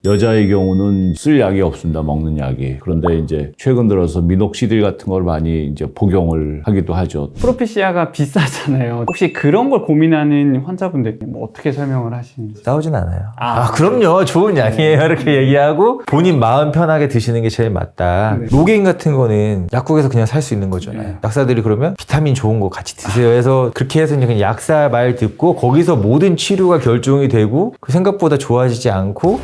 여자의 경우는 쓸 약이 없습니다. 먹는 약이. 그런데 이제 최근 들어서 미녹시딜 같은 걸 많이 이제 복용을 하기도 하죠. 프로페시아가 비싸잖아요. 혹시 그런 걸 고민하는 환자분들께 뭐 어떻게 설명을 하시는지? 싸우진 않아요. 그럼요. 좋은 약이에요. 이렇게 얘기하고 본인 마음 편하게 드시는 게 제일 맞다. 네. 노게인 같은 거는 약국에서 그냥 살 수 있는 거잖아요. 네. 약사들이 그러면 비타민 좋은 거 같이 드세요 해서 그렇게 해서 그냥 약사 말 듣고 거기서 모든 치료가 결정이 되고 그 생각보다 좋아지지 않고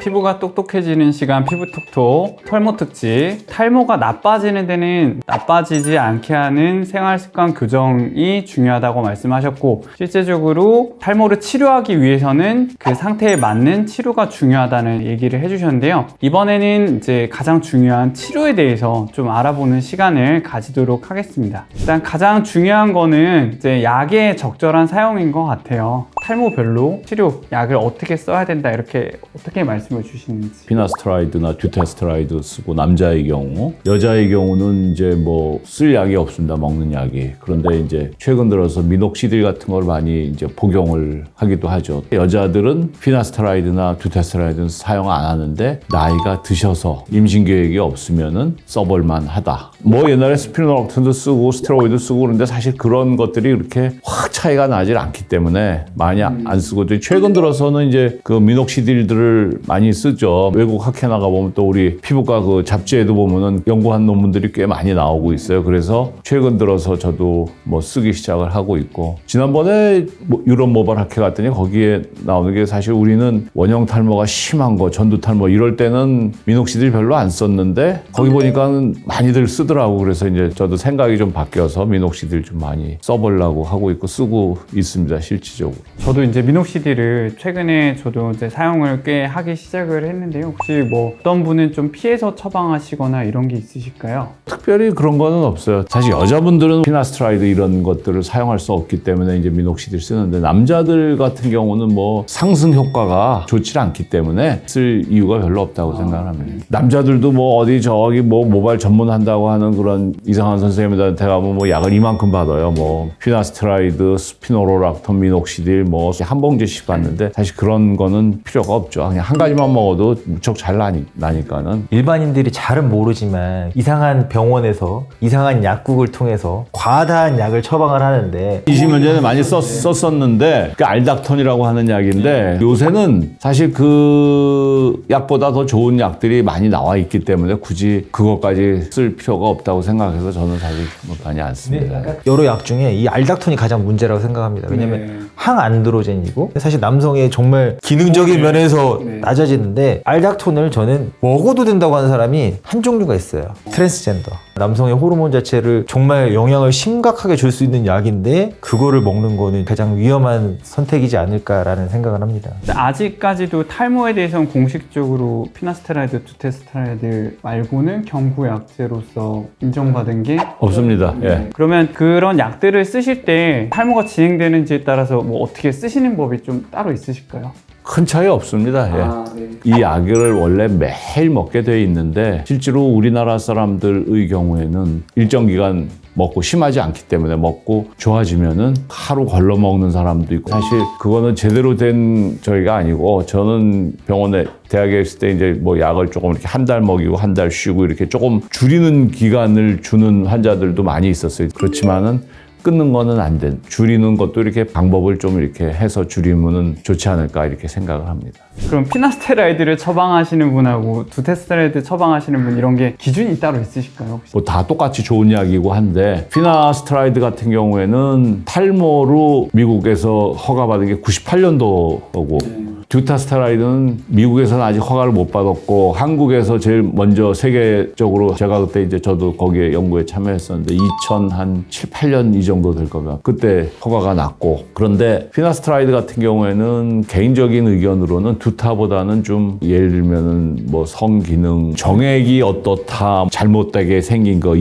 피부가 똑똑해지는 시간 피부톡톡 털모 특집. 탈모가 나빠지는 데는 나빠지지 않게 하는 생활습관 교정이 중요하다고 말씀하셨고, 실제적으로 탈모를 치료하기 위해서는 그 상태에 맞는 치료가 중요하다는 얘기를 해주셨는데요. 이번에는 이제 가장 중요한 치료에 대해서 좀 알아보는 시간을 가지도록 하겠습니다. 일단 가장 중요한 거는 이제 약의 적절한 사용인 것 같아요. 탈모별로 치료 약을 어떻게 써야 된다, 이렇게 어떻게 말씀을 주시는지. 피나스트라이드나 듀테스트라이드 쓰고 남자의 경우, 여자의 경우는 이제 뭐 쓸 약이 없습니다. 먹는 약이. 그런데 이제 최근 들어서 미녹시딜 같은 걸 많이 이제 복용을 하기도 하죠. 여자들은 피나스트라이드나 듀테스트라이드는 사용 안 하는데 나이가 드셔서 임신 계획이 없으면은 써볼만 하다. 뭐 옛날에 스피노락튼도 쓰고 스테로이드 쓰고 그런데 사실 그런 것들이 그렇게 확 차이가 나질 않기 때문에 많이 안 쓰고, 최근 들어서는 이제 그 미녹시딜들을 많이 쓰죠. 외국 학회 나가보면 또 우리 피부과 그 잡지에도 보면은 연구한 논문들이 꽤 많이 나오고 있어요. 그래서 최근 들어서 저도 뭐 쓰기 시작을 하고 있고, 지난번에 뭐 유럽 모발 학회 갔더니 거기에 나오는 게 사실 우리는 원형 탈모가 심한 거, 전두 탈모 이럴 때는 미녹시딜 별로 안 썼는데 거기 보니까는 많이들 쓰더라고. 그래서 이제 저도 생각이 좀 바뀌어서 미녹시딜 좀 많이 써보려고 하고 있고 쓰고 있습니다. 실질적으로. 저도 이제 미녹시딜을 최근에 저도 이제 사용을 꽤 하기 시작을 했는데요. 혹시 뭐 어떤 분은 좀 피해서 처방하시거나 이런 게 있으실까요? 특별히 그런 거는 없어요. 사실 여자분들은 피나스트라이드 이런 것들을 사용할 수 없기 때문에 이제 미녹시딜 쓰는데, 남자들 같은 경우는 뭐 상승 효과가 좋지 않기 때문에 쓸 이유가 별로 없다고 생각합니다. 남자들도 뭐 어디 저기 뭐 모발 전문한다고 하는 그런 이상한 선생님들한테 가면 뭐 약을 이만큼 받아요. 뭐 피나스트라이드, 스피노로락톤, 미녹시딜 뭐 한 봉지씩 받는데 사실 그런 거는 필요가 없죠. 그냥 한 가지만 먹어도 무척 잘 나니까는. 일반인들이 잘은 모르지만 이상한 병원에서 이상한 약국을 통해서 과다한 약을 처방을 하는데 20년 전에 많이 썼었는데 그 알닥톤이라고 하는 약인데 요새는 사실 그 약보다 더 좋은 약들이 많이 나와 있기 때문에 굳이 그것까지 쓸 필요가 없다고 생각해서 저는 사실 많이 안 씁니다. 여러 약 중에 이 알닥톤이 가장 문제라고 생각합니다. 왜냐면 항안드로젠이고 사실 남성의 정말 기능적인 면에서 낮아지는데, 알닥톤을 저는 먹어도 된다고 하는 사람이 한 종류가 있어요. 트랜스젠더. 남성의 호르몬 자체를 정말 영향을 심각하게 줄 수 있는 약인데 그거를 먹는 거는 가장 위험한 선택이지 않을까라는 생각을 합니다. 아직까지도 탈모에 대해서는 공식적으로 피나스트라이드, 듀테스트라이드 말고는 경구약제로서 인정받은 게 없습니다. 예. 그러면 그런 약들을 쓰실 때 탈모가 진행되는지에 따라서 뭐 어떻게 쓰시는 법이 좀 따로 있으실까요? 큰 차이 없습니다. 예. 이 약을 원래 매일 먹게 돼 있는데 실제로 우리나라 사람들의 경우에는 일정 기간 먹고 심하지 않기 때문에 먹고 좋아지면은 하루 걸러 먹는 사람도 있고, 사실 그거는 제대로 된 저희가 아니고, 저는 병원에 대학에 있을 때 이제 뭐 약을 조금 이렇게 한 달 먹이고 한 달 쉬고 이렇게 조금 줄이는 기간을 주는 환자들도 많이 있었어요. 그렇지만은 끊는 거는 안 된, 줄이는 것도 이렇게 방법을 좀 이렇게 해서 줄이면은 좋지 않을까 이렇게 생각을 합니다. 그럼 피나스테라이드를 처방하시는 분하고 듀테스테라이드 처방하시는 분 이런 게 기준이 따로 있으실까요? 혹시? 뭐 다 똑같이 좋은 약이고 한데, 피나스트라이드 같은 경우에는 탈모로 미국에서 허가받은 게 98년도고 듀타스테라이드는 미국에서는 아직 허가를 못 받았고, 한국에서 제일 먼저 세계적으로, 제가 그때 이제 저도 거기에 연구에 참여했었는데 2007, 8년 이 정도 될 거면 그때 허가가 났고, 그런데 피나스트라이드 같은 경우에는 개인적인 의견으로는 듀타보다는 좀 예를 들면은 뭐 성기능, 정액이 어떻다, 잘못되게 생긴 거,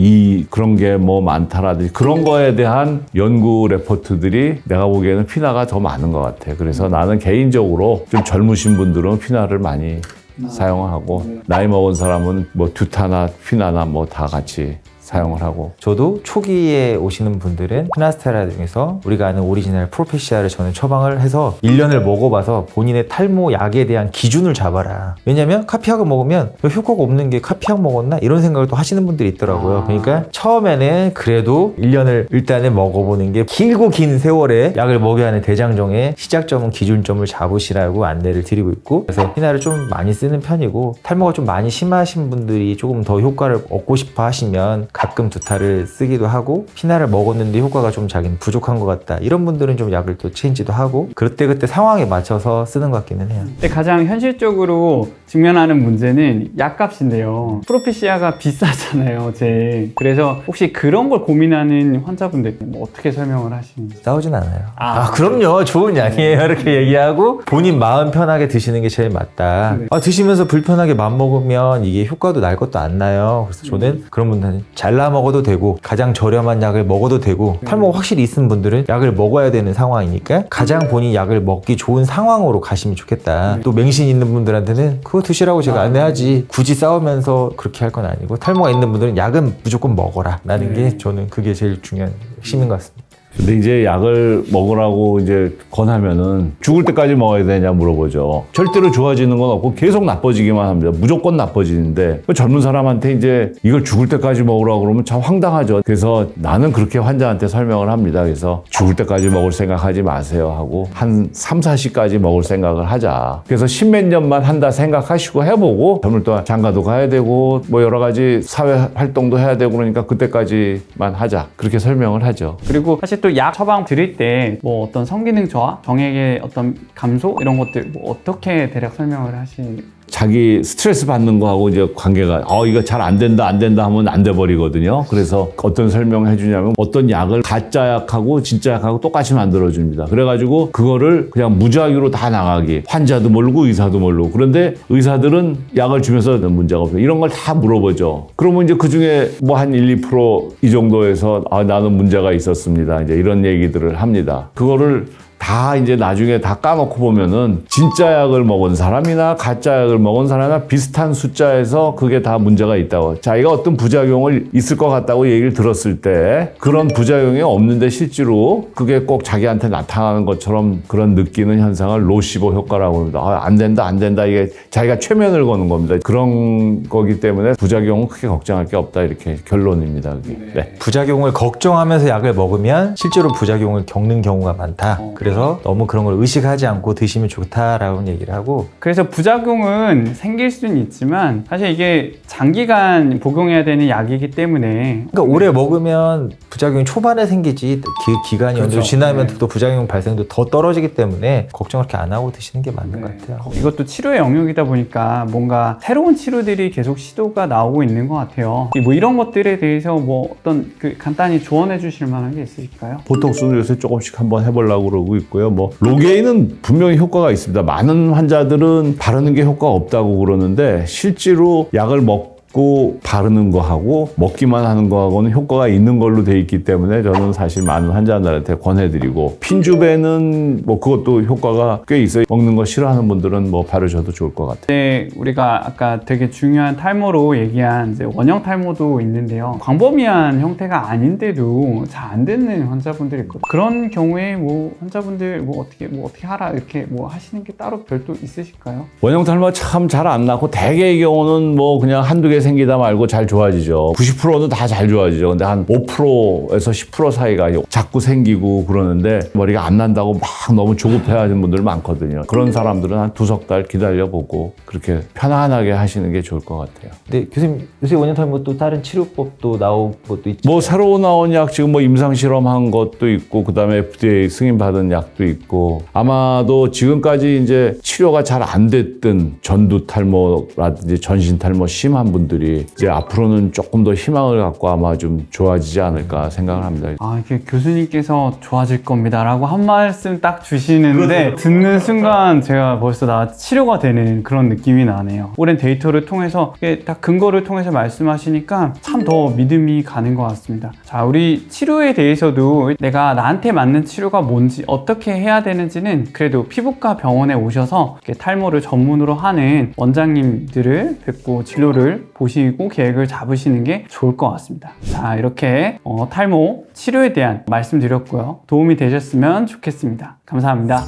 그런 게 뭐 많다라든지 그런 거에 대한 연구 레포트들이 내가 보기에는 피나가 더 많은 것 같아. 그래서 나는 개인적으로 좀 젊으신 분들은 피나를 많이 사용을 하고 나이 먹은 사람은 뭐 듀타나 휘나나 뭐 다 같이 사용을 하고. 저도 초기에 오시는 분들은 피나스테라 중에서 우리가 아는 오리지널 프로페시아를 저는 처방을 해서 1년을 먹어봐서 본인의 탈모 약에 대한 기준을 잡아라. 왜냐면 카피약을 먹으면 효과가 없는 게 카피약 먹었나? 이런 생각을 또 하시는 분들이 있더라고요. 그러니까 처음에는 그래도 1년을 일단은 먹어보는 게 길고 긴 세월에 약을 먹여야 하는 대장정의 시작점은 기준점을 잡으시라고 안내를 드리고 있고, 그래서 피나를 좀 많이 쓰는 편이고, 탈모가 좀 많이 심하신 분들이 조금 더 효과를 얻고 싶어 하시면 가끔 두타를 쓰기도 하고, 피나를 먹었는데 효과가 좀 자기는 부족한 것 같다 이런 분들은 좀 약을 또 체인지도 하고, 그때 상황에 맞춰서 쓰는 것 같기는 해요. 근데 가장 현실적으로 직면하는 문제는 약값인데요. 프로페시아가 비싸잖아요, 제일. 그래서 혹시 그런 걸 고민하는 환자분들께 뭐 어떻게 설명을 하시는지. 싸우진 않아요. 그럼요, 좋은 약이에요 이렇게 얘기하고, 본인 마음 편하게 드시는 게 제일 맞다. 네. 드시면서 불편하게 맘먹으면 이게 효과도 날 것도 안 나요. 그래서 저는 그런 분들은 잘라 먹어도 되고 가장 저렴한 약을 먹어도 되고, 탈모가 확실히 있는 분들은 약을 먹어야 되는 상황이니까 가장 본인 약을 먹기 좋은 상황으로 가시면 좋겠다. 또 맹신 있는 분들한테는 그거 드시라고 제가 안내하지, 굳이 싸우면서 그렇게 할 건 아니고, 탈모가 있는 분들은 약은 무조건 먹어라 라는 게 저는 그게 제일 중요한 핵심인 것 같습니다. 근데 이제 약을 먹으라고 이제 권하면은 죽을 때까지 먹어야 되냐 물어보죠. 절대로 좋아지는 건 없고 계속 나빠지기만 합니다. 무조건 나빠지는데 젊은 사람한테 이제 이걸 죽을 때까지 먹으라고 그러면 참 황당하죠. 그래서 나는 그렇게 환자한테 설명을 합니다. 그래서 죽을 때까지 먹을 생각하지 마세요 하고, 한 3, 4시까지 먹을 생각을 하자. 그래서 10몇 년만 한다 생각하시고 해보고, 젊을 동안 장가도 가야 되고 뭐 여러 가지 사회 활동도 해야 되고 그러니까 그때까지만 하자, 그렇게 설명을 하죠. 그리고 사실 또 약 처방 드릴 때 뭐 어떤 성기능 저하, 정액의 어떤 감소 이런 것들 뭐 어떻게 대략 설명을 하시는지. 자기 스트레스 받는 거하고 이제 관계가 이거 잘 안 된다 하면 안 돼 버리거든요. 그래서 어떤 설명을 해주냐면, 어떤 약을 가짜 약하고 진짜 약하고 똑같이 만들어줍니다. 그래가지고 그거를 그냥 무작위로 다 나가기, 환자도 모르고 의사도 모르고. 그런데 의사들은 약을 주면서 문제가 없어요. 이런 걸 다 물어보죠. 그러면 이제 그 중에 뭐 한 1, 2% 이 정도에서 나는 문제가 있었습니다, 이제 이런 얘기들을 합니다. 그거를 다 이제 나중에 다 까놓고 보면은 진짜 약을 먹은 사람이나 가짜 약을 먹은 사람이나 비슷한 숫자에서 그게 다 문제가 있다고, 자기가 어떤 부작용을 있을 것 같다고 얘기를 들었을 때 그런 부작용이 없는데 실제로 그게 꼭 자기한테 나타나는 것처럼 그런 느끼는 현상을 노시보 효과라고 합니다. 안 된다 이게 자기가 최면을 거는 겁니다. 그런 거기 때문에 부작용은 크게 걱정할 게 없다, 이렇게 결론입니다. 네. 부작용을 걱정하면서 약을 먹으면 실제로 부작용을 겪는 경우가 많다. 그래서 너무 그런 걸 의식하지 않고 드시면 좋다라고 얘기를 하고, 그래서 부작용은 생길 수는 있지만 사실 이게 장기간 복용해야 되는 약이기 때문에, 그러니까 오래 먹으면 부작용이 초반에 생기지 기간이 어느 정도 지나면 또 부작용 발생도 더 떨어지기 때문에 걱정 그렇게 안 하고 드시는 게 맞는 것 같아요. 이것도 치료의 영역이다 보니까 뭔가 새로운 치료들이 계속 시도가 나오고 있는 것 같아요. 뭐 이런 것들에 대해서 뭐 어떤 간단히 조언해 주실 만한 게 있으실까요? 보톡스는 요새 조금씩 한번 해보려고 그러고 있고요. 뭐 로게인은 분명히 효과가 있습니다. 많은 환자들은 바르는 게 효과가 없다고 그러는데, 실제로 약을 먹고 바르는 거하고 먹기만 하는 거하고는 효과가 있는 걸로 돼 있기 때문에 저는 사실 많은 환자들한테 권해드리고, 핀주베는 뭐 그것도 효과가 꽤 있어요. 먹는 거 싫어하는 분들은 뭐 바르셔도 좋을 것 같아요. 네, 우리가 아까 되게 중요한 탈모로 얘기한 이제 원형 탈모도 있는데요. 광범위한 형태가 아닌데도 잘 안 되는 환자분들이 있거든요. 그런 경우에 뭐 환자분들 뭐 어떻게 하라 이렇게 뭐 하시는 게 따로 별도 있으실까요? 원형 탈모 참 잘 안 나고, 대개의 경우는 뭐 그냥 한두 개 생기다 말고 잘 좋아지죠. 90%는 다 잘 좋아지죠. 근데 한 5%에서 10% 사이가 자꾸 생기고 그러는데, 머리가 안 난다고 막 너무 조급해하는 분들 많거든요. 그런 사람들은 한 2-3 달 기다려보고 그렇게 편안하게 하시는 게 좋을 것 같아요. 근데 교수님, 요새 원형 탈모 또 다른 치료법도 나온 것도 있죠? 뭐 새로 나온 약, 지금 뭐 임상 실험한 것도 있고, 그다음에 FDA 승인받은 약도 있고, 아마도 지금까지 이제 치료가 잘 안 됐던 전두 탈모라든지 전신 탈모 심한 분들 부분들이 이제 앞으로는 조금 더 희망을 갖고 아마 좀 좋아지지 않을까 생각을 합니다. 이렇게 교수님께서 좋아질 겁니다 라고 한 말씀 딱 주시는데 듣는 순간 제가 벌써 나 치료가 되는 그런 느낌이 나네요. 오랜 데이터를 통해서 이게 딱 근거를 통해서 말씀하시니까 참 더 믿음이 가는 것 같습니다. 자, 우리 치료에 대해서도 내가 나한테 맞는 치료가 뭔지 어떻게 해야 되는지는 그래도 피부과 병원에 오셔서 이렇게 탈모를 전문으로 하는 원장님들을 뵙고 진료를 보시고 계획을 잡으시는 게 좋을 것 같습니다. 자, 이렇게 탈모 치료에 대한 말씀드렸고요. 도움이 되셨으면 좋겠습니다. 감사합니다.